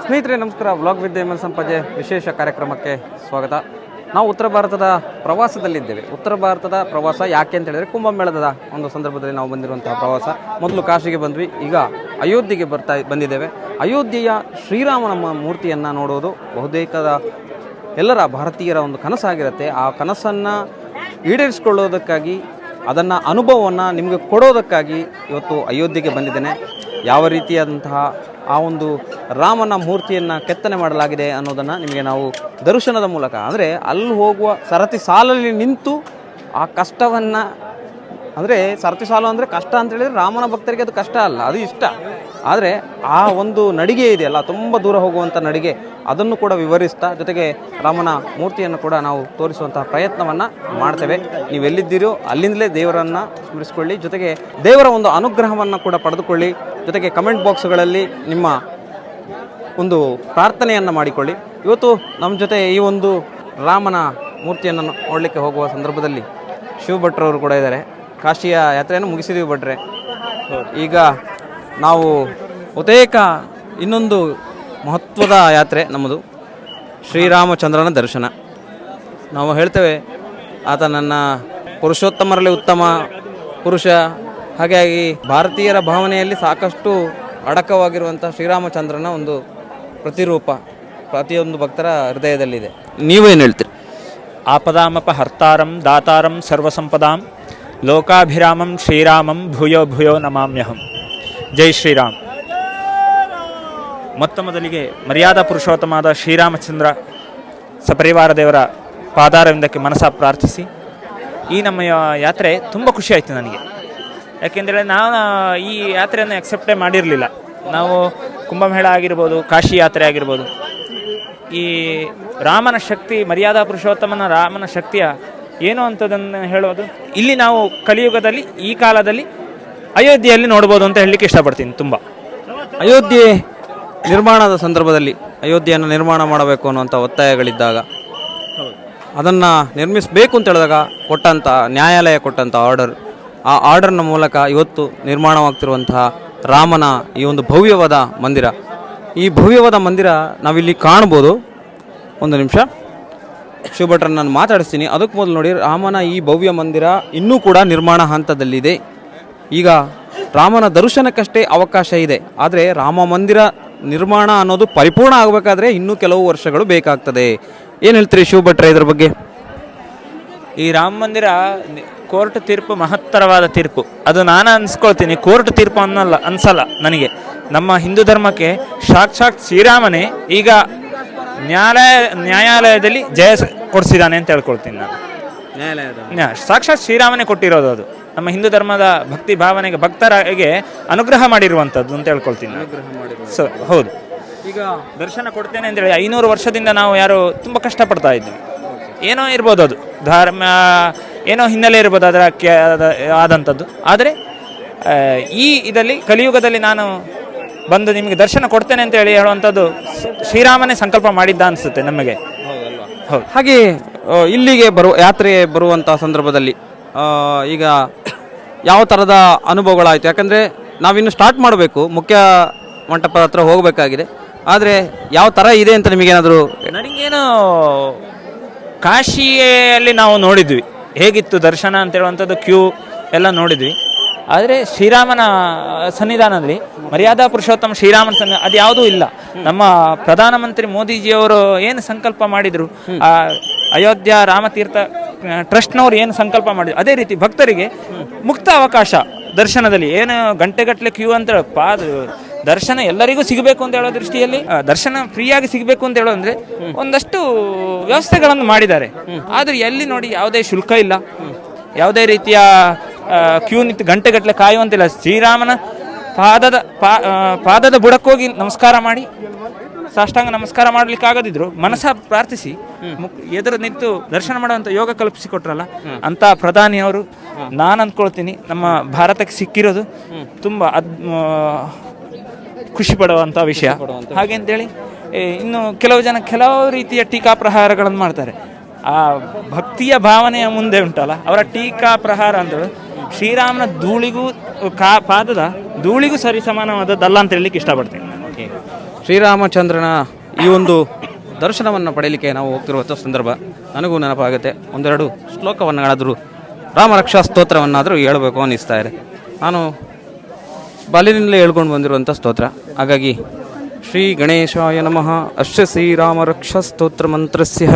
ಸ್ನೇಹಿತರೆ ನಮಸ್ಕಾರ. Vlog with M L Sampaje ವಿಶೇಷ ಕಾರ್ಯಕ್ರಮಕ್ಕೆ ಸ್ವಾಗತ. ನಾವು ಉತ್ತರ ಭಾರತದ ಪ್ರವಾಸದಲ್ಲಿದ್ದೇವೆ. ಉತ್ತರ ಭಾರತದ ಪ್ರವಾಸ ಯಾಕೆ ಅಂತ ಹೇಳಿದರೆ ಕುಂಭಮೇಳದ ಒಂದು ಸಂದರ್ಭದಲ್ಲಿ ನಾವು ಬಂದಿರುವಂತಹ ಪ್ರವಾಸ. ಮೊದಲು ಕಾಶಿಗೆ ಬಂದ್ವಿ, ಈಗ ಅಯೋಧ್ಯೆಗೆ ಬಂದಿದ್ದೇವೆ. ಅಯೋಧ್ಯೆಯ ಶ್ರೀರಾಮನ ಮೂರ್ತಿಯನ್ನು ನೋಡೋದು ಬಹುತೇಕದ ಎಲ್ಲರ ಭಾರತೀಯರ ಒಂದು ಕನಸಾಗಿರುತ್ತೆ. ಆ ಕನಸನ್ನು ಈಡೇರಿಸಿಕೊಳ್ಳೋದಕ್ಕಾಗಿ, ಅದನ್ನು ಅನುಭವವನ್ನು ನಿಮಗೆ ಕೊಡೋದಕ್ಕಾಗಿ ಇವತ್ತು ಅಯೋಧ್ಯೆಗೆ ಬಂದಿದ್ದೇನೆ. ಯಾವ ರೀತಿಯಾದಂತಹ ಆ ಒಂದು ರಾಮನ ಮೂರ್ತಿಯನ್ನು ಕೆತ್ತನೆ ಮಾಡಲಾಗಿದೆ ಅನ್ನೋದನ್ನು ನಿಮಗೆ ನಾವು ದರ್ಶನದ ಮೂಲಕ, ಅಂದರೆ ಅಲ್ಲಿ ಹೋಗುವ ಸರತಿ ಸಾಲಲ್ಲಿ ನಿಂತು ಆ ಕಷ್ಟವನ್ನು, ಅಂದರೆ ಸರತಿ ಸಾಲು ಅಂದರೆ ಕಷ್ಟ ಅಂತ ಹೇಳಿದರೆ ರಾಮನ ಭಕ್ತರಿಗೆ ಅದು ಕಷ್ಟ ಅಲ್ಲ, ಅದು ಇಷ್ಟ. ಆದರೆ ಆ ಒಂದು ನಡಿಗೆ ಇದೆಯಲ್ಲ, ತುಂಬ ದೂರ ಹೋಗುವಂಥ ನಡಿಗೆ, ಅದನ್ನು ಕೂಡ ವಿವರಿಸ್ತಾ ಜೊತೆಗೆ ರಾಮನ ಮೂರ್ತಿಯನ್ನು ಕೂಡ ನಾವು ತೋರಿಸುವಂತಹ ಪ್ರಯತ್ನವನ್ನು ಮಾಡ್ತೇವೆ. ನೀವೆಲ್ಲಿದ್ದೀರೋ ಅಲ್ಲಿಂದಲೇ ದೇವರನ್ನು ಸ್ಮರಿಸಿಕೊಳ್ಳಿ, ಜೊತೆಗೆ ದೇವರ ಒಂದು ಅನುಗ್ರಹವನ್ನು ಕೂಡ ಪಡೆದುಕೊಳ್ಳಿ. ಜೊತೆಗೆ ಕಮೆಂಟ್ ಬಾಕ್ಸ್ಗಳಲ್ಲಿ ನಿಮ್ಮ ಒಂದು ಪ್ರಾರ್ಥನೆಯನ್ನು ಮಾಡಿಕೊಳ್ಳಿ. ಇವತ್ತು ನಮ್ಮ ಜೊತೆ ಈ ಒಂದು ರಾಮನ ಮೂರ್ತಿಯನ್ನು ನೋಡಲಿಕ್ಕೆ ಹೋಗುವ ಸಂದರ್ಭದಲ್ಲಿ ಶಿವಭಟ್ರವರು ಕೂಡ ಇದ್ದಾರೆ. ಕಾಶಿಯ ಯಾತ್ರೆಯನ್ನು ಮುಗಿಸಿದೀವಿ ಭಟ್ರೆ. ಈಗ ನಾವು ಬಹುತೇಕ ಇನ್ನೊಂದು ಮಹತ್ವದ ಯಾತ್ರೆ ನಮ್ಮದು, ಶ್ರೀರಾಮಚಂದ್ರನ ದರ್ಶನ. ನಾವು ಹೇಳ್ತೇವೆ, ಆತ ನನ್ನ ಪುರುಷೋತ್ತಮರಲ್ಲಿ ಉತ್ತಮ ಪುರುಷ. ಹಾಗಾಗಿ ಭಾರತೀಯರ ಭಾವನೆಯಲ್ಲಿ ಸಾಕಷ್ಟು ಅಡಕವಾಗಿರುವಂಥ ಶ್ರೀರಾಮಚಂದ್ರನ ಒಂದು ಪ್ರತಿರೂಪ ಪ್ರತಿಯೊಂದು ಭಕ್ತರ ಹೃದಯದಲ್ಲಿದೆ. ನೀವೇನು ಹೇಳ್ತೀರಿ? ಆಪದಾಮಪ ಹರ್ತಾರಂ ದಾತಾರಂ ಸರ್ವಸಂಪದಾಂ ಲೋಕಾಭಿರಾಮಂ ಶ್ರೀರಾಮಂ ಭೂಯೋ ಭೂಯೋ ನಮಾಮ್ಯಹಂ. ಜೈ ಶ್ರೀರಾಮ್. ಮೊತ್ತ ಮೊದಲಿಗೆ ಮರ್ಯಾದಾ ಪುರುಷೋತ್ತಮಾದ ಶ್ರೀರಾಮಚಂದ್ರ ಸಪರಿವಾರ ದೇವರ ಪಾದಾರವಿಂದಕ್ಕೆ ಮನಸ್ಸಾ ಪ್ರಾರ್ಥಿಸಿ, ಈ ನಮ್ಮ ಯಾತ್ರೆ ತುಂಬ ಖುಷಿ ಆಯಿತು ನನಗೆ. ಯಾಕೆಂದರೆ ನಾನು ಈ ಯಾತ್ರೆಯನ್ನು ಎಕ್ಸೆಪ್ಟೇ ಮಾಡಿರಲಿಲ್ಲ. ನಾವು ಕುಂಭಮೇಳ ಆಗಿರ್ಬೋದು, ಕಾಶಿ ಯಾತ್ರೆ ಆಗಿರ್ಬೋದು, ಈ ರಾಮನ ಶಕ್ತಿ, ಮರ್ಯಾದಾ ಪುರುಷೋತ್ತಮನ ರಾಮನ ಶಕ್ತಿಯ ಏನು ಅಂತದನ್ನು ಹೇಳೋದು ಇಲ್ಲಿ ನಾವು ಕಲಿಯುಗದಲ್ಲಿ ಈ ಕಾಲದಲ್ಲಿ ಅಯೋಧ್ಯೆಯಲ್ಲಿ ನೋಡ್ಬೋದು ಅಂತ ಹೇಳಲಿಕ್ಕೆ ಇಷ್ಟಪಡ್ತೀನಿ. ತುಂಬ ಅಯೋಧ್ಯೆ ನಿರ್ಮಾಣದ ಸಂದರ್ಭದಲ್ಲಿ ಅಯೋಧ್ಯೆಯನ್ನು ನಿರ್ಮಾಣ ಮಾಡಬೇಕು ಅನ್ನುವಂಥ ಒತ್ತಾಯಗಳಿದ್ದಾಗ, ಅದನ್ನು ನಿರ್ಮಿಸಬೇಕು ಅಂತ ಹೇಳಿದಾಗ ಕೊಟ್ಟಂಥ ನ್ಯಾಯಾಲಯ ಕೊಟ್ಟಂಥ ಆರ್ಡರ್, ಆ ಆರ್ಡರ್ನ ಮೂಲಕ ಇವತ್ತು ನಿರ್ಮಾಣವಾಗ್ತಿರುವಂತಹ ರಾಮನ ಈ ಒಂದು ಭವ್ಯವಾದ ಮಂದಿರ, ಈ ಭವ್ಯವಾದ ಮಂದಿರ ನಾವಿಲ್ಲಿ ಕಾಣ್ಬೋದು. ಒಂದು ನಿಮಿಷ ಶಿವಭಟ್ರನ್ನ ನಾನು ಮಾತಾಡಿಸ್ತೀನಿ. ಅದಕ್ಕೆ ಮೊದಲು ನೋಡಿ, ರಾಮನ ಈ ಭವ್ಯ ಮಂದಿರ ಇನ್ನೂ ಕೂಡ ನಿರ್ಮಾಣ ಹಂತದಲ್ಲಿದೆ. ಈಗ ರಾಮನ ದರ್ಶನಕ್ಕಷ್ಟೇ ಅವಕಾಶ ಇದೆ, ಆದರೆ ರಾಮ ಮಂದಿರ ನಿರ್ಮಾಣ ಅನ್ನೋದು ಪರಿಪೂರ್ಣ ಆಗಬೇಕಾದ್ರೆ ಇನ್ನೂ ಕೆಲವು ವರ್ಷಗಳು ಬೇಕಾಗ್ತದೆ. ಏನು ಹೇಳ್ತೀರಿ ಶಿವಭಟ್ರ ಇದ್ರ ಬಗ್ಗೆ? ಈ ರಾಮ ಮಂದಿರ ಕೋರ್ಟ್ ತೀರ್ಪು ಮಹತ್ತರವಾದ ತೀರ್ಪು. ಅದು ನಾನು ಅನ್ಸ್ಕೊಳ್ತೀನಿ, ಕೋರ್ಟ್ ತೀರ್ಪು ಅನ್ಸಲ್ಲ ನನಗೆ. ನಮ್ಮ ಹಿಂದೂ ಧರ್ಮಕ್ಕೆ ಸಾಕ್ಷಾತ್ ಶ್ರೀರಾಮನೇ ಈಗ ನ್ಯಾಯಾಲಯದಲ್ಲಿ ಜಯ ಕೊಡಿಸಿದ್ದಾನೆ ಅಂತ ಹೇಳ್ಕೊಳ್ತೀನಿ ನಾನು. ಸಾಕ್ಷಾತ್ ಶ್ರೀರಾಮನೇ ಕೊಟ್ಟಿರೋದು. ಅದು ನಮ್ಮ ಹಿಂದೂ ಧರ್ಮದ ಭಕ್ತಿ ಭಾವನೆಗೆ, ಭಕ್ತರಿಗೆ ಅನುಗ್ರಹ ಮಾಡಿರುವಂಥದ್ದು ಅಂತ ಹೇಳ್ಕೊಳ್ತೀನಿ. ಸೊ ಹೌದು, ಈಗ ದರ್ಶನ ಕೊಡ್ತೇನೆ ಅಂತೇಳಿ 500 ವರ್ಷದಿಂದ ನಾವು ಯಾರು ತುಂಬ ಕಷ್ಟಪಡ್ತಾ ಇದ್ವಿ. ಏನೋ ಇರ್ಬೋದು, ಅದು ಧರ್ಮ ಏನೋ ಹಿನ್ನೆಲೆ ಇರ್ಬೋದು ಅದರ ಆದಂಥದ್ದು. ಆದರೆ ಈ ಇದರಲ್ಲಿ ಕಲಿಯುಗದಲ್ಲಿ ನಾನು ಬಂದು ನಿಮಗೆ ದರ್ಶನ ಕೊಡ್ತೇನೆ ಅಂತ ಹೇಳುವಂಥದ್ದು ಶ್ರೀರಾಮನೇ ಸಂಕಲ್ಪ ಮಾಡಿದ್ದ ಅನಿಸುತ್ತೆ ನಮಗೆ. ಹೌದು. ಹಾಗೆ ಇಲ್ಲಿಗೆ ಯಾತ್ರೆ ಬರುವಂಥ ಸಂದರ್ಭದಲ್ಲಿ ಈಗ ಯಾವ ಥರದ ಅನುಭವಗಳಾಯಿತು? ಯಾಕಂದರೆ ನಾವಿನ್ನು ಸ್ಟಾರ್ಟ್ ಮಾಡಬೇಕು, ಮುಖ್ಯ ಮಂಟಪದ ಹತ್ರ ಹೋಗಬೇಕಾಗಿದೆ. ಆದರೆ ಯಾವ ಥರ ಇದೆ ಅಂತ ನಿಮಗೇನಾದರೂ? ನನಗೇನು ಕಾಶಿಯಲ್ಲಿ ನಾವು ನೋಡಿದ್ವಿ ಹೇಗಿತ್ತು ದರ್ಶನ ಅಂತ ಹೇಳುವಂಥದ್ದು, ಕ್ಯೂ ಎಲ್ಲ ನೋಡಿದ್ವಿ. ಆದರೆ ಶ್ರೀರಾಮನ ಸನ್ನಿಧಾನದಲ್ಲಿ ಮರ್ಯಾದಾ ಪುರುಷೋತ್ತಮ ಶ್ರೀರಾಮನ ಅದು ಯಾವುದೂ ಇಲ್ಲ. ನಮ್ಮ ಪ್ರಧಾನಮಂತ್ರಿ ಮೋದಿಜಿಯವರು ಏನು ಸಂಕಲ್ಪ ಮಾಡಿದರು, ಅಯೋಧ್ಯ ರಾಮತೀರ್ಥ ಟ್ರಸ್ಟ್ನವ್ರು ಏನು ಸಂಕಲ್ಪ ಮಾಡಿದ್ರು, ಅದೇ ರೀತಿ ಭಕ್ತರಿಗೆ ಮುಕ್ತ ಅವಕಾಶ ದರ್ಶನದಲ್ಲಿ. ಏನು ಗಂಟೆಗಟ್ಟಲೆ ಕ್ಯೂ ಅಂತ ದರ್ಶನ ಎಲ್ಲರಿಗೂ ಸಿಗಬೇಕು ಅಂತ ಹೇಳೋ ದೃಷ್ಟಿಯಲ್ಲಿ, ದರ್ಶನ ಫ್ರೀಯಾಗಿ ಸಿಗಬೇಕು ಅಂತ ಹೇಳೋದಂದ್ರೆ ಒಂದಷ್ಟು ವ್ಯವಸ್ಥೆಗಳನ್ನು ಮಾಡಿದ್ದಾರೆ. ಆದರೆ ಎಲ್ಲಿ ನೋಡಿ ಯಾವುದೇ ಶುಲ್ಕ ಇಲ್ಲ, ಯಾವುದೇ ರೀತಿಯ ಕ್ಯೂ ನಿಂತು ಗಂಟೆಗಟ್ಟಲೆ ಕಾಯುವಂತಿಲ್ಲ. ಶ್ರೀರಾಮನ ಪಾದದ ಬುಡಕ್ಕೋಗಿ ನಮಸ್ಕಾರ ಮಾಡಿ, ಸಾಷ್ಟಾಂಗ ನಮಸ್ಕಾರ ಮಾಡ್ಲಿಕ್ಕೆ ಆಗದಿದ್ರು ಮನಸ್ಸ ಪ್ರಾರ್ಥಿಸಿ ಎದುರು ನಿಂತು ದರ್ಶನ ಮಾಡುವಂಥ ಯೋಗ ಕಲ್ಪಿಸಿಕೊಟ್ರಲ್ಲ ಅಂತ ಪ್ರಧಾನಿಯವರು, ನಾನು ಅಂದ್ಕೊಳ್ತೀನಿ ನಮ್ಮ ಭಾರತಕ್ಕೆ ಸಿಕ್ಕಿರೋದು ತುಂಬ ಖುಷಿ ಪಡುವಂಥ ವಿಷಯ. ಹಾಗೆ ಅಂತೇಳಿ ಇನ್ನು ಕೆಲವು ಜನ ಕೆಲವು ರೀತಿಯ ಟೀಕಾ ಪ್ರಹಾರಗಳನ್ನು ಮಾಡ್ತಾರೆ. ಆ ಭಕ್ತಿಯ ಭಾವನೆಯ ಮುಂದೆ ಉಂಟಲ್ಲ ಅವರ ಟೀಕಾ ಪ್ರಹಾರ ಅಂದರೆ ಶ್ರೀರಾಮನ ಧೂಳಿಗೂ ಪಾದದ ಧೂಳಿಗೂ ಸರಿ ಸಮಾನವಾದದ್ದಲ್ಲ ಅಂತ ಹೇಳಲಿಕ್ಕೆ ಇಷ್ಟಪಡ್ತೀನಿ. ಶ್ರೀರಾಮಚಂದ್ರನ ಈ ಒಂದು ದರ್ಶನವನ್ನು ಪಡೆಯಲಿಕ್ಕೆ ನಾವು ಹೋಗ್ತಿರುವಂಥ ಸಂದರ್ಭ ನನಗೂ ನೆನಪಾಗುತ್ತೆ. ಒಂದೆರಡು ಶ್ಲೋಕವನ್ನಾದರೂ ರಾಮರಕ್ಷಾ ಸ್ತೋತ್ರವನ್ನಾದರೂ ಹೇಳಬೇಕು ಅನ್ನಿಸ್ತಾ ಇದೆ. ನಾನು ಬಾಲ್ಯದಿಂದಲೇ ಹೇಳ್ಕೊಂಡು ಬಂದಿರುವಂಥ ಸ್ತೋತ್ರ. ಹಾಗಾಗಿ ಶ್ರೀ ಗಣೇಶಾಯ ನಮಃ ಅಶ್ಯ ಶ್ರೀರಾಮರಕ್ಷಾ ಸ್ತೋತ್ರ ಮಂತ್ರಸ್ಯ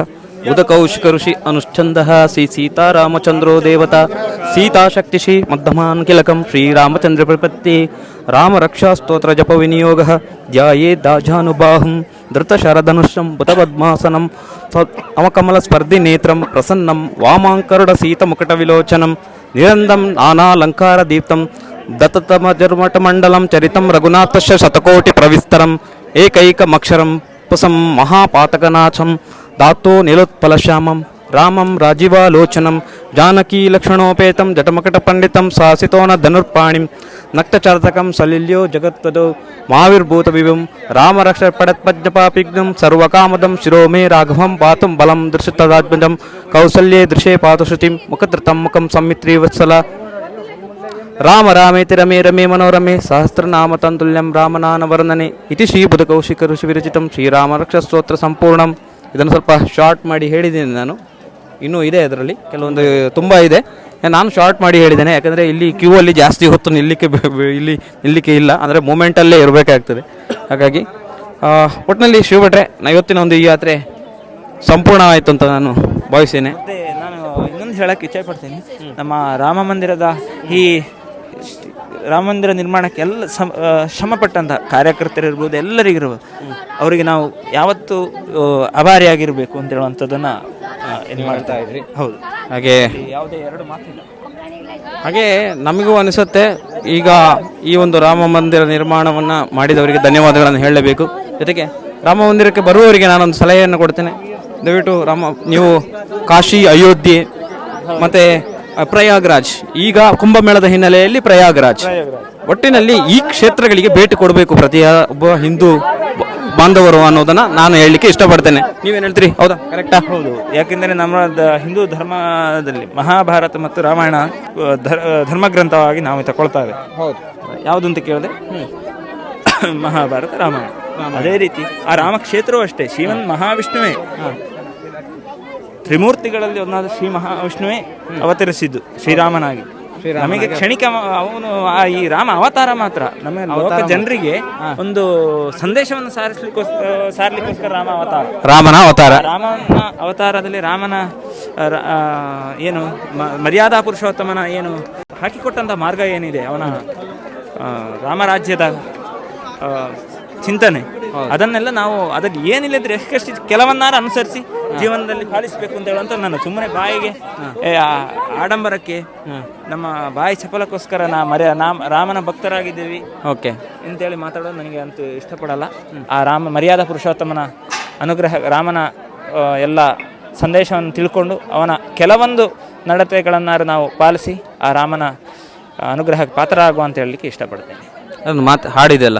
ಉದಕೌಶಿಕ ಋಷಿ ಅನುಷ್ಠಂದ ಶ್ರೀ ಸೀತಾರಾಮಚಂದ್ರೋ ದೇವತಾ ಸೀತಾಶಕ್ತಿ ಶ್ರೀ ಮಧ್ಯಮಾನ್ ಕಿಲಕಂ ಶ್ರೀರಾಮಚಂದ್ರ ಪ್ರಪತ್ತಿ ರಾಮರಕ್ಷಾ ಸ್ತೋತ್ರ ಜಪ ವಿನಿಯೋಗ ಧ್ಯಾಯೇ ದಾಜಾನುಬಾಹುಂ ಧೃತಶರಧನುಷಂ ಬುಧಪದ್ಮಾಸನಂ ಅಮಕಮಲ ಸ್ಪರ್ಧಿ ನೇತ್ರಂ ಪ್ರಸನ್ನಂ ವಾಮಾಂಕರುಡ ಸೀತ ಮುಕಟ ವಿಲೋಚನಂ ನಿರಂದಂ ನಾನಾಲಂಕಾರ ದೀಪ್ತಂ ದತ್ತತಮಜರ್ಮಟಮಂಡಲಂ ಚರಿತಂ ರಘುನಾಥಸ್ಯ ಶತಕೋಟಿ ಪ್ರವಿಸ್ತರಂ ಏಕೈಕಮಕ್ಷರಂ ಪುಸಂ ಮಹಾಪಾತಕನಾಥಂ ಧಾತೋ ನಿಲೋತ್ಪಲಶ್ಯಾಮಂ ರಾಮಂ ರಾಜೀವಾಲೋಚನಂ ಜಾನಕೀ ಲಕ್ಷ್ಮಣೋಪೇತಂ ಜಟಮಕಟ ಪಂಡಿತಂ ಸಾಸಿತೋನ ಧನುರ್ಪಾಣಿಂ ನಕ್ತಚಾರ್ತಕಂ ಸಲಿಲ್ಯೋ ಜಗತ್ಪದೋ ಮಾವಿರ್ಭೂತ ವಿಭುಂ ರಾಮರಕ್ಷ ಪಡತ್ಪಜ್ಞಪಾಪಿಗ್ನಂ ಸರ್ವಕಾಮದಂ ಶಿರೋ ಮೇ ರಾಘವಂ ಪಾತುಂ ಬಲಂ ದೃಶತದಾತ್ಮಜಂ ಕೌಸಲ್ಯೇ ದೃಶೇ ಪಾತುಶ್ರುತಿಂ ಮುಖತೃತಂ ಮುಖಂ ಸಮ್ಮಿತ್ರೀ ವತ್ಸಲ ರಾಮ ರಾಮೇತಿ ರಮೇ ರಮೇ ಮನೋರಮೆ ಸಹಸ್ರನಾಮ ತಂತುಲ್ಯಂ ರಾಮನಾಮ ವರ್ಣನೆ ಇತಿ ಶ್ರೀ ಬುಧಕೌಶಿಕ ಋಷಿ ವಿರಚಿತಂ ಶ್ರೀರಾಮರಕ್ಷಾ ಸ್ತೋತ್ರ ಸಂಪೂರ್ಣಂ. ಇದನ್ನು ಸ್ವಲ್ಪ ಶಾರ್ಟ್ ಮಾಡಿ ಹೇಳಿದ್ದೀನಿ ನಾನು. ಇನ್ನೂ ಇದೆ ಅದರಲ್ಲಿ ಕೆಲವೊಂದು ತುಂಬ ಇದೆ. ನಾನು ಶಾರ್ಟ್ ಮಾಡಿ ಹೇಳಿದ್ದೇನೆ, ಯಾಕಂದರೆ ಇಲ್ಲಿ ಕ್ಯೂ ಅಲ್ಲಿ ಜಾಸ್ತಿ ಹೊತ್ತು ನಿಲ್ಲಿಕ್ಕೆ ಇಲ್ಲ, ಅಂದರೆ ಮೂಮೆಂಟಲ್ಲೇ ಇರಬೇಕಾಗ್ತದೆ. ಹಾಗಾಗಿ ಒಟ್ಟಿನಲ್ಲಿ ಶಿವಭಟ್ರೆ ಇವತ್ತಿನ ಒಂದು ಈ ಯಾತ್ರೆ ಸಂಪೂರ್ಣ ಆಯಿತು ಅಂತ ನಾನು ಭಾವಿಸ್ತೇನೆ. ಮತ್ತೆ ನಾನು ಇನ್ನೊಂದು ಹೇಳಕ್ಕೆ ಇಚ್ಛೆ ಪಡ್ತೀನಿ. ನಮ್ಮ ರಾಮ ಮಂದಿರದ ಈ ರಾಮ ಮಂದಿರ ನಿರ್ಮಾಣಕ್ಕೆ ಎಲ್ಲ ಶ್ರಮಪಟ್ಟಂಥ ಕಾರ್ಯಕರ್ತರಿರ್ಬೋದು, ಎಲ್ಲರಿಗಿರ್ಬೋದು, ಅವರಿಗೆ ನಾವು ಯಾವತ್ತೂ ಅಭಾರಿಯಾಗಿರಬೇಕು ಅಂತ ಹೇಳುವಂಥದ್ದನ್ನು ಏನು ಮಾಡ್ತಾ ಇದ್ರಿ. ಹೌದು, ಹಾಗೆ ಯಾವುದೇ ಎರಡು ಮಾತಿಲ್ಲ. ಹಾಗೆ ನಮಗೂ ಅನಿಸುತ್ತೆ, ಈಗ ಈ ಒಂದು ರಾಮ ಮಂದಿರ ನಿರ್ಮಾಣವನ್ನು ಮಾಡಿದವರಿಗೆ ಧನ್ಯವಾದಗಳನ್ನು ಹೇಳಲೇಬೇಕು. ಜೊತೆಗೆ ರಾಮ ಮಂದಿರಕ್ಕೆ ಬರುವವರಿಗೆ ನಾನೊಂದು ಸಲಹೆಯನ್ನು ಕೊಡ್ತೇನೆ. ದಯವಿಟ್ಟು ನೀವು ಕಾಶಿ, ಅಯೋಧ್ಯೆ ಮತ್ತು ಪ್ರಯಾಗ್ರಾಜ್, ಈಗ ಕುಂಭಮೇಳದ ಹಿನ್ನೆಲೆಯಲ್ಲಿ ಪ್ರಯಾಗ್ರಾಜ್, ಒಟ್ಟಿನಲ್ಲಿ ಈ ಕ್ಷೇತ್ರಗಳಿಗೆ ಭೇಟಿ ಕೊಡಬೇಕು ಪ್ರತಿಯೊಬ್ಬ ಹಿಂದೂ ಬಾಂಧವರು ಅನ್ನೋದನ್ನ ನಾನು ಹೇಳಲಿಕ್ಕೆ ಇಷ್ಟಪಡ್ತೇನೆ. ನೀವೇನು ಹೇಳ್ತೀರಿ? ಹೌದಾ? ಕರೆಕ್ಟಾ? ಹೌದು. ಯಾಕೆಂದರೆ ನಮ್ಮ ಹಿಂದೂ ಧರ್ಮದಲ್ಲಿ ಮಹಾಭಾರತ ಮತ್ತು ರಾಮಾಯಣ ಧರ್ಮಗ್ರಂಥವಾಗಿ ನಾವು ತಗೊಳ್ತಾವೆ. ಹೌದು. ಯಾವುದು ಅಂತ ಕೇಳಿದ್ರೆ ಮಹಾಭಾರತ, ರಾಮಾಯಣ. ಅದೇ ರೀತಿ ಆ ರಾಮಕ್ಷೇತ್ರವೂ ಅಷ್ಟೇ ಶ್ರೀಮನ್ ಮಹಾವಿಷ್ಣುವೇ, ತ್ರಿಮೂರ್ತಿಗಳಲ್ಲಿ ಒಂದಾದ ಶ್ರೀ ಮಹಾವಿಷ್ಣುವೇ ಅವತರಿಸಿದ್ದು ಶ್ರೀರಾಮನಾಗಿ. ನಮಗೆ ಕ್ಷಣಿಕ ಅವನು ಈ ರಾಮ ಅವತಾರ ಮಾತ್ರ, ನಮಗೆ ಲೋಕ ಜನರಿಗೆ ಒಂದು ಸಂದೇಶವನ್ನು ಸಾರಲಿಕ್ಕೋಸ್ಕರ ರಾಮ ಅವತಾರ, ರಾಮನ ಅವತಾರದಲ್ಲಿ ರಾಮನ ಏನು ಮರ್ಯಾದಾ ಪುರುಷೋತ್ತಮನ ಏನು ಹಾಕಿಕೊಟ್ಟಂಥ ಮಾರ್ಗ ಏನಿದೆ, ಅವನ ರಾಮರಾಜ್ಯದ ಚಿಂತನೆ, ಅದನ್ನೆಲ್ಲ ನಾವು ಅದಕ್ಕೆ ಏನಿಲ್ಲದ್ರೆ ಎಷ್ಟೆಷ್ಟು ಕೆಲವನ್ನಾರು ಅನುಸರಿಸಿ ಜೀವನದಲ್ಲಿ ಪಾಲಿಸಬೇಕು ಅಂತ ಹೇಳುವಂತ. ನಾನು ಸುಮ್ಮನೆ ಬಾಯಿಗೆ ಆಡಂಬರಕ್ಕೆ ನಮ್ಮ ಬಾಯಿ ಚಪಲಕ್ಕೋಸ್ಕರ ರಾಮನ ಭಕ್ತರಾಗಿದ್ದೀವಿ ಓಕೆ ಅಂತೇಳಿ ಮಾತಾಡೋದು ನನಗೆ ಅಂತೂ ಇಷ್ಟಪಡಲ್ಲ. ಆ ಮರ್ಯಾದಾ ಪುರುಷೋತ್ತಮನ ಅನುಗ್ರಹ, ರಾಮನ ಎಲ್ಲ ಸಂದೇಶವನ್ನು ತಿಳ್ಕೊಂಡು ಅವನ ಕೆಲವೊಂದು ನಡತೆಗಳನ್ನಾರು ನಾವು ಪಾಲಿಸಿ ಆ ರಾಮನ ಅನುಗ್ರಹಕ್ಕೆ ಪಾತ್ರ ಆಗುವ ಅಂತ ಹೇಳಲಿಕ್ಕೆ ಇಷ್ಟಪಡ್ತೇನೆ. ಅದನ್ನು ಹಾಡಿದೆಲ್ಲ,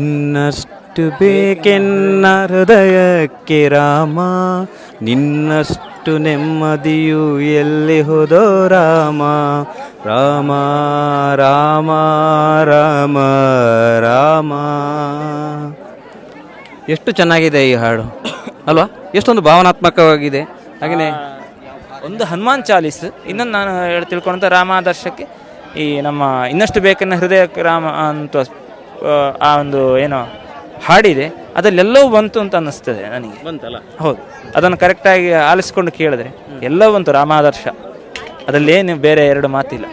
ಇನ್ನಷ್ಟು ಬೇಕೆನ್ನ ಹೃದಯಕ್ಕೆ ರಾಮ, ನಿನ್ನಷ್ಟು ನೆಮ್ಮದಿಯು ಎಲ್ಲಿ ಹೋದೋ ರಾಮ, ರಾಮ ರಾಮ ರಾಮ ರಾಮ. ಎಷ್ಟು ಚೆನ್ನಾಗಿದೆ ಈ ಹಾಡು ಅಲ್ವಾ? ಎಷ್ಟೊಂದು ಭಾವನಾತ್ಮಕವಾಗಿದೆ. ಹಾಗೆಯೇ ಒಂದು ಹನುಮಾನ್ ಚಾಲೀಸ್, ಇನ್ನೊಂದು ನಾನು ತಿಳ್ಕೊಂಡಂಥ ರಾಮಾದರ್ಶಕ್ಕೆ ಈ ನಮ್ಮ ಇನ್ನಷ್ಟು ಬೇಕೆನ್ನ ಹೃದಯಕ್ಕೆ ರಾಮ ಅಂತ ಆ ಒಂದು ಏನೋ ಹಾಡಿದೆ, ಅದಲ್ಲೆಲ್ಲವೂ ಬಂತು ಅಂತ ಅನ್ನಿಸ್ತದೆ ನನಗೆ. ಬಂತಲ್ಲ? ಹೌದು, ಅದನ್ನು ಕರೆಕ್ಟಾಗಿ ಆಲಿಸ್ಕೊಂಡು ಕೇಳಿದ್ರೆ ಎಲ್ಲವೂ ಬಂತು ರಾಮಾದರ್ಶ, ಅದರಲ್ಲೇನು ಬೇರೆ ಎರಡು ಮಾತಿಲ್ಲ.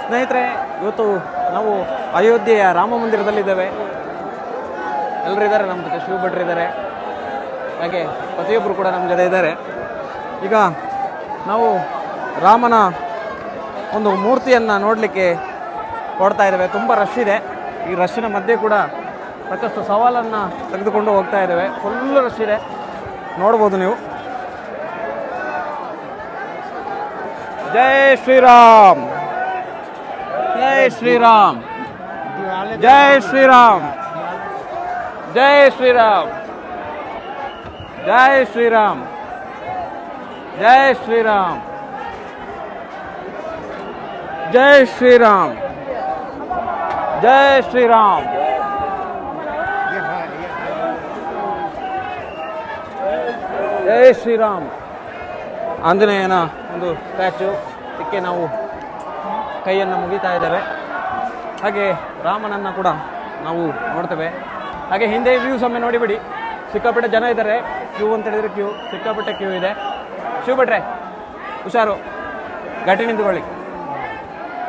ಸ್ನೇಹಿತರೆ, ಇವತ್ತು ನಾವು ಅಯೋಧ್ಯೆಯ ರಾಮ ಮಂದಿರದಲ್ಲಿದ್ದೇವೆ. ಎಲ್ಲರೂ ಇದ್ದಾರೆ, ನಮ್ಮ ಜೊತೆ ಶಿವಭಟ್ರಿದ್ದಾರೆ, ಹಾಗೆ ಪ್ರತಿಯೊಬ್ಬರು ಕೂಡ ನಮ್ಮ ಜೊತೆ ಇದ್ದಾರೆ. ಈಗ ನಾವು ರಾಮನ ಒಂದು ಮೂರ್ತಿಯನ್ನು ನೋಡಲಿಕ್ಕೆ ಕೊಡ್ತಾ ಇದ್ದೇವೆ. ತುಂಬ ರಶ್ ಇದೆ. ಈ ರಶ್ಶಿನ ಮಧ್ಯೆ ಕೂಡ ಸಾಕಷ್ಟು ಸವಾಲನ್ನು ತೆಗೆದುಕೊಂಡು ಹೋಗ್ತಾ ಇದ್ದೇವೆ. ಫುಲ್ ರಶ್ ಇದೆ, ನೋಡ್ಬೋದು ನೀವು. ಜೈ ಶ್ರೀರಾಮ್, ಜೈ ಶ್ರೀರಾಮ್, ಜೈ ಶ್ರೀರಾಮ್, ಜೈ ಶ್ರೀರಾಮ್, ಜೈ ಶ್ರೀರಾಮ್, ಜೈ ಶ್ರೀರಾಮ್, ಜೈ ಶ್ರೀರಾಮ್, ಜೈ ಶ್ರೀರಾಮ್, ಜೈ ಶ್ರೀರಾಮ್. ಆಂಜನೇಯನ ಒಂದು ಸ್ಟ್ಯಾಚು, ಇದಕ್ಕೆ ನಾವು ಕೈಯನ್ನು ಮುಗಿತಾ ಇದ್ದೇವೆ. ಹಾಗೆ ರಾಮನನ್ನು ಕೂಡ ನಾವು ನೋಡ್ತೇವೆ. ಹಾಗೆ ಹಿಂದೆ ವ್ಯೂಸ್ ಒಮ್ಮೆ ನೋಡಿಬಿಡಿ, ಸಿಕ್ಕಾಪಟ್ಟೆ ಜನ ಇದ್ದಾರೆ. ಕ್ಯೂ ಅಂತ ಹೇಳಿದರೆ ಕ್ಯೂ, ಸಿಕ್ಕಾಪಟ್ಟೆ ಕ್ಯೂ ಇದೆ. ಶಿವ ಭಟ್ರೆ ಹುಷಾರು, ಗಟ್ಟಿ ನಿಂತುಕೊಳ್ಳಿ.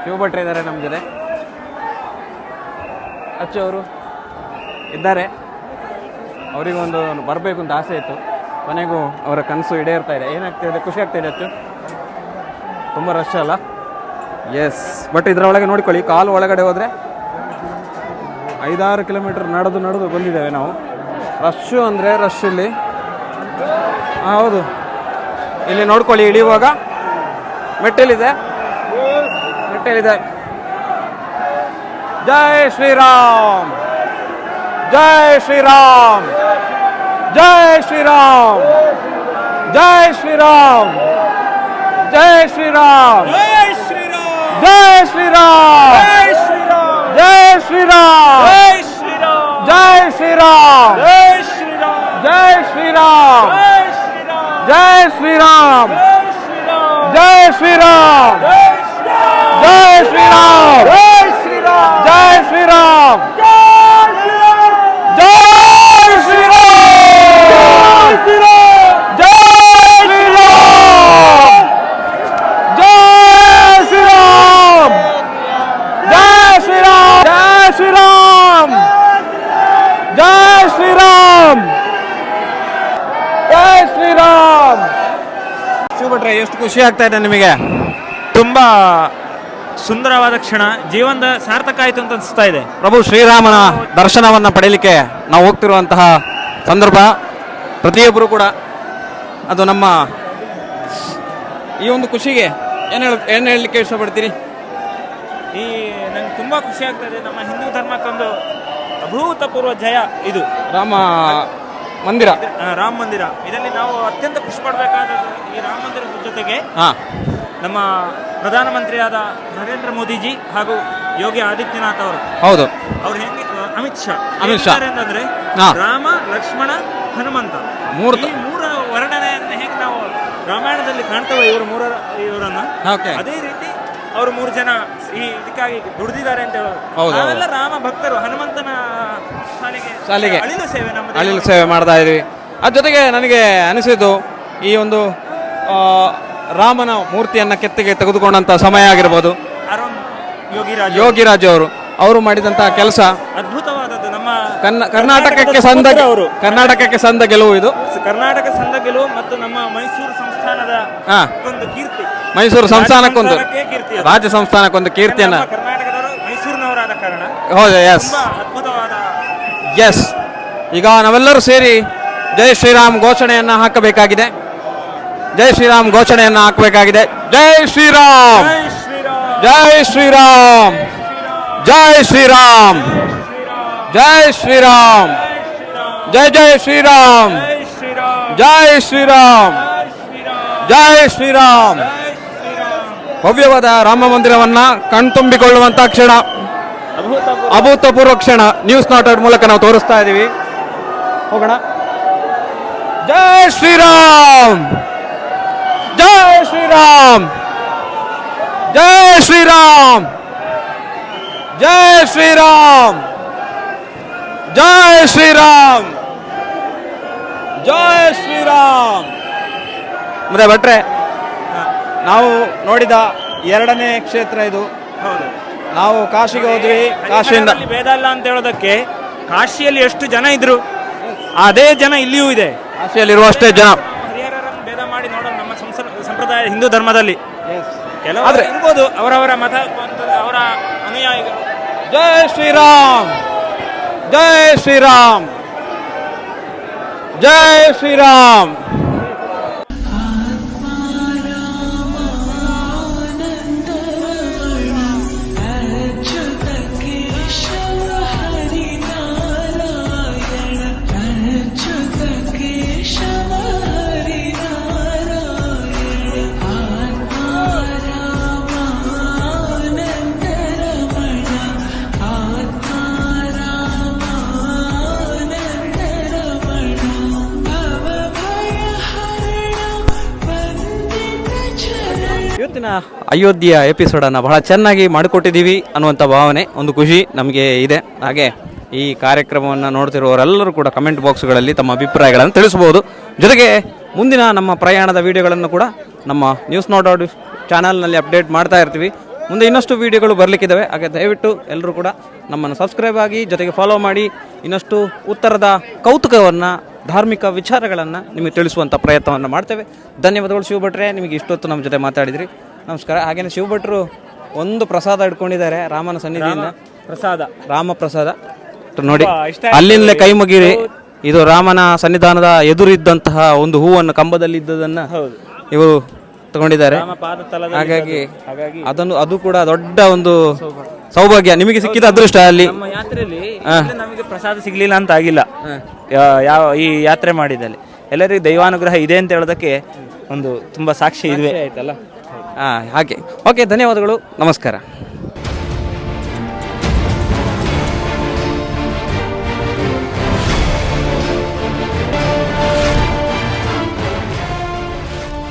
ಶಿವ ಭಟ್ರೆ ಇದ್ದಾರೆ ನಮ್ಮ ಜೊತೆ, ಅಚ್ಚು ಅವರು ಇದ್ದಾರೆ. ಅವರಿಗೊಂದು ಬರಬೇಕು ಅಂತ ಆಸೆ ಇತ್ತು, ಕೊನೆಗೂ ಅವರ ಕನಸು ಈಡೇರ್ತಾ ಇದೆ. ಏನಾಗ್ತಿದೆ, ಖುಷಿ ಆಗ್ತಾಯಿದೆ ಅಚ್ಚು. ತುಂಬ ರಶ್ ಅಲ್ಲ? ಎಸ್, ಬಟ್ ಇದರ ಒಳಗೆ ನೋಡ್ಕೊಳ್ಳಿ, ಕಾಲು ಒಳಗಡೆ ಹೋದರೆ 5-6 ಕಿಲೋಮೀಟರ್ ನಡೆದು ಬಂದಿದ್ದೇವೆ ನಾವು. ರಶ್ಶು ಅಂದರೆ ರಶ್ ಇಲ್ಲಿ. ಹೌದು, ಇಲ್ಲಿ ನೋಡ್ಕೊಳ್ಳಿ, ಇಳಿಯುವಾಗ ಮೆಟ್ಟಲಿದೆ. ಜೈ ಶ್ರೀರಾಮ್, ಜೈ ಶ್ರೀರಾಮ್, ಜೈ ಶ್ರೀರಾಮ್, ಜೈ ಶ್ರೀರಾಮ್, ಜೈ ಶ್ರೀರಾಮ್, ಜೈ ಶ್ರೀರಾಮ್, ಜೈ ಶ್ರೀರಾಮ್, ಜೈ ಶ್ರೀರಾಮ್, ಜೈ ಶ್ರೀರಾಮ್, ಜೈ ಶ್ರೀರಾಮ್, ಜೈ ಶ್ರೀರಾಮ್, ಜೈ ಶ್ರೀರಾಮ್, ಜೈ ಶ್ರೀರಾಮ್, ಜೈ ಶ್ರೀರಾಮ್, ಜೈ ಶಿವಭಟ್ರೆ, ಎಷ್ಟು ಖುಷಿ ಆಗ್ತಾ ಇದೆ ನಿಮಗೆ? ತುಂಬಾ ಸುಂದರವಾದ ಕ್ಷಣ, ಜೀವನದ ಸಾರ್ಥಕ ಆಯಿತು ಅಂತ ಅನಿಸ್ತಾ ಇದೆ. ಪ್ರಭು ಶ್ರೀರಾಮನ ದರ್ಶನವನ್ನು ಪಡೆಯಲಿಕ್ಕೆ ನಾವು ಹೋಗ್ತಿರುವಂತಹ ಸಂದರ್ಭ. ಪ್ರತಿಯೊಬ್ಬರು ಕೂಡ ಅದು ನಮ್ಮ ಈ ಒಂದು ಖುಷಿಗೆ ಏನು ಹೇಳಲಿಕ್ಕೆ ಇಷ್ಟಪಡ್ತೀರಿ? ನಂಗೆ ತುಂಬಾ ಖುಷಿ ಆಗ್ತಾ ಇದೆ. ನಮ್ಮ ಹಿಂದೂ ಧರ್ಮಕ್ಕೊಂದು ಅಭೂತಪೂರ್ವ ಜಯ ಇದು. ರಾಮ ಮಂದಿರ, ರಾಮ ಮಂದಿರ, ಇದರಲ್ಲಿ ನಾವು ಅತ್ಯಂತ ಖುಷಿ ಪಡಬೇಕಾದದ್ದು ಈ ರಾಮ ಮಂದಿರದ ಜೊತೆಗೆ ನಮ್ಮ ಪ್ರಧಾನಮಂತ್ರಿಯಾದ ನರೇಂದ್ರ ಮೋದಿಜಿ ಹಾಗೂ ಯೋಗಿ ಆದಿತ್ಯನಾಥ್ ಅವರು. ಹೌದು, ಅವ್ರು ಹೆಂಗೆ ಅಮಿತ್ ಶಾ ಅಂತಂದ್ರೆ ರಾಮ, ಲಕ್ಷ್ಮಣ, ಹನುಮಂತ ಈ ಮೂರ ವರ್ಣನೆಯನ್ನು ಹೇಗೆ ನಾವು ರಾಮಾಯಣದಲ್ಲಿ ಕಾಣ್ತೇವೆ ಇವರನ್ನ, ಅದೇ ರೀತಿ ಅವರು 3 ಜನ ಈ ಇದಕ್ಕಾಗಿ ದುಡಿದಿದ್ದಾರೆ ಅಂತ ಹೇಳೋದು. ನಾವೆಲ್ಲ ರಾಮ ಭಕ್ತರು, ಹನುಮಂತನ ಶಾಲೆಗೆ ಅಳಿಲು ಸೇವೆ ಮಾಡ್ತಾ ಇದ್ವಿ. ಅದ್ರ ಜೊತೆಗೆ ನನಗೆ ಅನಿಸಿದ್ದು ಈ ಒಂದು ರಾಮನ ಮೂರ್ತಿಯನ್ನ ಕೆತ್ತಿಗೆ ತೆಗೆದುಕೊಂಡಂತ ಸಮಯ ಆಗಿರ್ಬೋದು. ಯೋಗಿರಾಜ್ ಅವರು ಮಾಡಿದಂತಹ ಕೆಲಸ ಅದ್ಭುತವಾದದ್ದು. ನಮ್ಮ ಕರ್ನಾಟಕಕ್ಕೆ ಸಂದ ಗೆಲುವು ಇದು. ಕರ್ನಾಟಕ ಸಂದ ಗೆಲುವು ಮತ್ತು ನಮ್ಮ ಮೈಸೂರು ಸಂಸ್ಥಾನದ ಒಂದು ಕೀರ್ತಿ. ಮೈಸೂರು ಸಂಸ್ಥಾನಕ್ಕೊಂದು, ರಾಜ್ಯ ಸಂಸ್ಥಾನಕ್ಕೊಂದು ಕೀರ್ತಿಯನ್ನ ಕರ್ನಾಟಕದವರು ಮೈಸೂರಿನವರಾದ ಕಾರಣ. ಹೌದು, ಎಸ್, ಅದ್ಭುತವಾದ. ಎಸ್, ಈಗ ನಾವೆಲ್ಲರೂ ಸೇರಿ ಜೈ ಶ್ರೀರಾಮ್ ಘೋಷಣೆಯನ್ನ ಹಾಕಬೇಕಾಗಿದೆ. ಜೈ ಶ್ರೀರಾಮ್ ಘೋಷಣೆಯನ್ನ ಹಾಕಬೇಕಾಗಿದೆ. ಜೈ ಶ್ರೀರಾಮ್, ಜೈ ಶ್ರೀರಾಮ್, ಜೈ ಶ್ರೀರಾಮ್, ಜೈ ಶ್ರೀರಾಮ್, ಜೈ ಜೈ ಶ್ರೀರಾಮ್, ಜೈ ಶ್ರೀರಾಮ್, ಜೈ ಶ್ರೀರಾಮ್. ಭವ್ಯವಾದ ರಾಮ ಮಂದಿರವನ್ನ ಕಣ್ತುಂಬಿಕೊಳ್ಳುವಂತ ಕ್ಷಣ, ಅಭೂತಪೂರ್ವ ಕ್ಷಣ ನ್ಯೂಸ್ ನಾಟ್ ಮೂಲಕ ನಾವು ತೋರಿಸ್ತಾ ಇದ್ದೀವಿ. ಹೋಗೋಣ. ಜೈ ಶ್ರೀರಾಮ್, ಜೈ ಶ್ರೀರಾಮ್, ಜೈ ಶ್ರೀರಾಮ್, ಜೈ ಶ್ರೀರಾಮ್, ಜೈ ಶ್ರೀರಾಮ್, ಜೈ ಶ್ರೀರಾಮ್. ಮತ್ತೆ ಭಟ್ರೆ, ನಾವು ನೋಡಿದ 2ನೇ ಕ್ಷೇತ್ರ ಇದು. ನಾವು ಕಾಶಿಗೆ ಹೋದ್ವಿ. ಕಾಶಿಯಿಂದ ಭೇದ ಅಲ್ಲ ಅಂತ ಹೇಳೋದಕ್ಕೆ, ಕಾಶಿಯಲ್ಲಿ ಎಷ್ಟು ಜನ ಇದ್ರು ಅದೇ ಜನ ಇಲ್ಲಿಯೂ ಇದೆ. ಕಾಶಿಯಲ್ಲಿರುವಷ್ಟೇ ಜನ. ಹರಿಹರರನ್ನು ಭೇದ ಮಾಡಿ ನೋಡೋಣ. ನಮ್ಮ ಸಂಪ್ರದಾಯ ಹಿಂದೂ ಧರ್ಮದಲ್ಲಿ ಕೆಲವರು ಇರ್ಬೋದು, ಅವರವರ ಮತ, ಅವರ ಅನುಯಾಯಿಗಳು. ಜೈ ಶ್ರೀರಾಮ್, ಜೈ ಶ್ರೀರಾಮ್, ಜೈ ಶ್ರೀರಾಮ್. ಇವತ್ತಿನ ಅಯೋಧ್ಯೆಯ ಎಪಿಸೋಡನ್ನು ಬಹಳ ಚೆನ್ನಾಗಿ ಮಾಡಿಕೊಟ್ಟಿದ್ದೀವಿ ಅನ್ನುವಂಥ ಭಾವನೆ, ಒಂದು ಖುಷಿ ನಮಗೆ ಇದೆ. ಹಾಗೆ ಈ ಕಾರ್ಯಕ್ರಮವನ್ನು ನೋಡ್ತಿರುವವರೆಲ್ಲರೂ ಕೂಡ ಕಮೆಂಟ್ ಬಾಕ್ಸ್ಗಳಲ್ಲಿ ತಮ್ಮ ಅಭಿಪ್ರಾಯಗಳನ್ನು ತಿಳಿಸಬಹುದು. ಜೊತೆಗೆ ಮುಂದಿನ ನಮ್ಮ ಪ್ರಯಾಣದ ವಿಡಿಯೋಗಳನ್ನು ಕೂಡ ನಮ್ಮ ನ್ಯೂಸ್ ನಾಟ್ ಔಟ್ ಚಾನಲ್ನಲ್ಲಿ ಅಪ್ಡೇಟ್ ಮಾಡ್ತಾ ಇರ್ತೀವಿ. ಮುಂದೆ ಇನ್ನಷ್ಟು ವಿಡಿಯೋಗಳು ಬರಲಿಕ್ಕಿದ್ದಾವೆ. ಹಾಗೆ ದಯವಿಟ್ಟು ಎಲ್ಲರೂ ಕೂಡ ನಮ್ಮನ್ನು ಸಬ್ಸ್ಕ್ರೈಬ್ ಆಗಿ, ಜೊತೆಗೆ ಫಾಲೋ ಮಾಡಿ, ಇನ್ನಷ್ಟು ಉತ್ತರದ ಕೌತುಕವನ್ನು, ಧಾರ್ಮಿಕ ವಿಚಾರಗಳನ್ನು ನಿಮಗೆ ತಿಳಿಸುವಂಥ ಪ್ರಯತ್ನವನ್ನು ಮಾಡ್ತೇವೆ. ಧನ್ಯವಾದಗಳು ಶಿವಭಟ್ರೆ, ನಿಮಗೆ ಇಷ್ಟೊತ್ತು ನಮ್ಮ ಜೊತೆ ಮಾತಾಡಿದ್ರಿ. ನಮಸ್ಕಾರ. ಹಾಗೆಯೇ ಶಿವಭಟ್ರು ಒಂದು ಪ್ರಸಾದ ಇಟ್ಕೊಂಡಿದ್ದಾರೆ ರಾಮನ ಸನ್ನಿಧಿಯಿಂದ, ರಾಮ ಪ್ರಸಾದ ನೋಡಿ, ಅಲ್ಲಿಂದಲೇ ಕೈ ಮುಗಿರಿ. ಇದು ರಾಮನ ಸನ್ನಿಧಾನದ ಎದುರಿದ್ದಂತಹ ಒಂದು ಹೂವನ್ನು ಕಂಬದಲ್ಲಿ ಇದ್ದದನ್ನ ಇವರು ತಗೊಂಡಿದ್ದಾರೆ. ಹಾಗಾಗಿ ಅದು ಕೂಡ ದೊಡ್ಡ ಒಂದು ಸೌಭಾಗ್ಯ, ನಿಮಗೆ ಸಿಕ್ಕಿದ ಅದೃಷ್ಟ. ಅಲ್ಲಿ ನಮ್ಮ ಯಾತ್ರೆಯಲ್ಲಿ ನಮಗೆ ಪ್ರಸಾದ ಸಿಗ್ಲಿಲ್ಲ ಅಂತ ಆಗಿಲ್ಲ. ಯಾವ ಈ ಯಾತ್ರೆ ಮಾಡಿದಲ್ಲಿ ಎಲ್ಲರಿಗೂ ದೈವಾನುಗ್ರಹ ಇದೆ ಅಂತ ಹೇಳೋದಕ್ಕೆ ಒಂದು ತುಂಬಾ ಸಾಕ್ಷಿ ಇದೆ ಆಯ್ತಲ್ಲ. ಹಾಗೆ ಓಕೆ, ಧನ್ಯವಾದಗಳು, ನಮಸ್ಕಾರ.